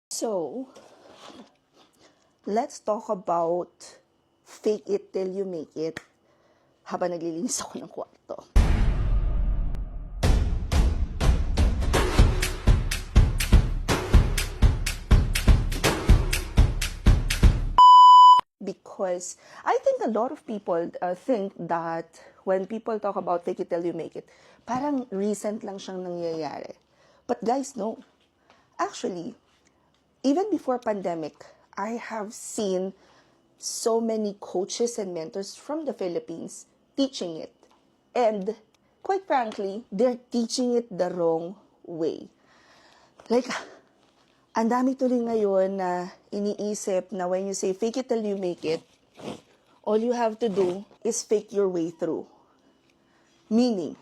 So, let's talk about fake it till you make it habang naglilinis ako ng kwarto. Because I think a lot of people think that when people talk about fake it till you make it, parang recent lang siyang nangyayari. But guys, no. Actually, even before pandemic, I have seen so many coaches and mentors from the Philippines teaching it. And quite frankly, they're teaching it the wrong way. Like, ang dami tuloy ngayon na iniisip na when you say fake it till you make it, all you have to do is fake your way through. Meaning,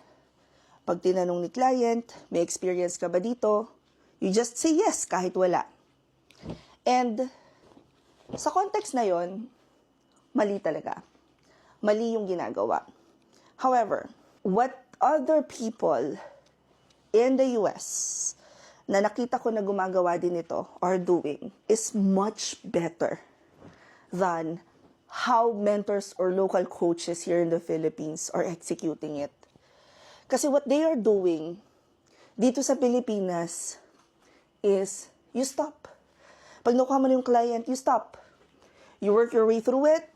pag tinanong ni client, may experience ka ba dito? You just say yes kahit wala. And sa context na yon, mali talaga. Mali yung ginagawa. However, what other people in the US na nakita ko na gumagawa din ito are doing is much better than how mentors or local coaches here in the Philippines are executing it. Kasi what they are doing dito sa Pilipinas is you stop. Pag nakuha mo na yung client, you stop. You work your way through it.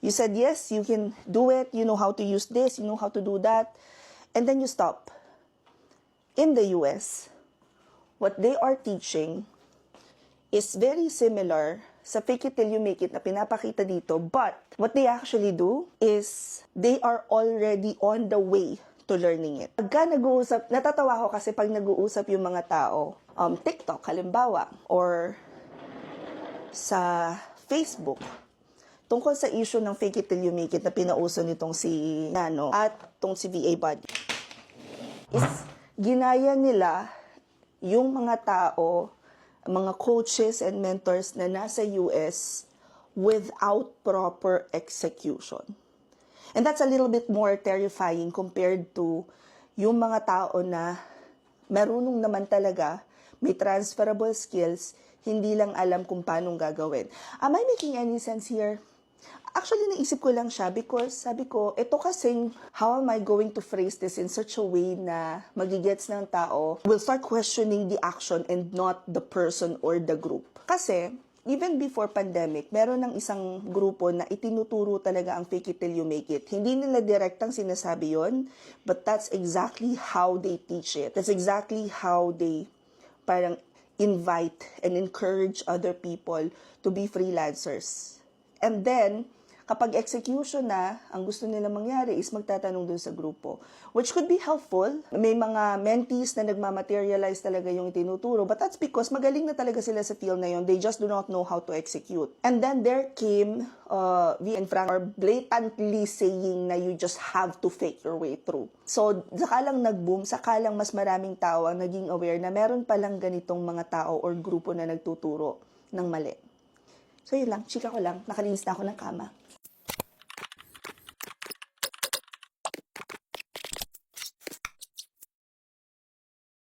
You said, yes, you can do it. You know how to use this. You know how to do that. And then you stop. In the US, what they are teaching is very similar sa fake it till you make it na pinapakita dito. But what they actually do is they are already on the way to learning it. Pagka nag-uusap, natatawa ko kasi pag nag-uusap yung mga tao, TikTok, halimbawa, or sa Facebook, tungkol sa issue ng fake it till you make it na pinauso nitong si Nano at tong si VA Buddy, is ginaya nila yung mga tao, mga coaches and mentors na nasa US without proper execution. And that's a little bit more terrifying compared to yung mga tao na marunong naman talaga, may transferable skills, hindi lang alam kung paano gagawin. Am I making any sense here? Actually, naisip ko lang siya because sabi ko, ito kasing how am I going to phrase this in such a way na magigets ng tao will start questioning the action and not the person or the group. Kasi, even before pandemic, meron ng isang grupo na itinuturo talaga ang fake it till you make it. Hindi nila direktang sinasabi yon, but that's exactly how they teach it. That's exactly how they parang invite and encourage other people to be freelancers. And then, kapag execution na, ang gusto nila mangyari is magtatanong dun sa grupo. Which could be helpful. May mga mentees na nagmamaterialize talaga yung itinuturo. But that's because magaling na talaga sila sa field na yun. They just do not know how to execute. And then there came V and Frank are blatantly saying na you just have to fake your way through. So, saka lang nag-boom, saka lang mas maraming tao ang naging aware na meron palang ganitong mga tao or grupo na nagtuturo ng mali. So, yun lang. Chika ko lang. Nakalinis na ako ng kama.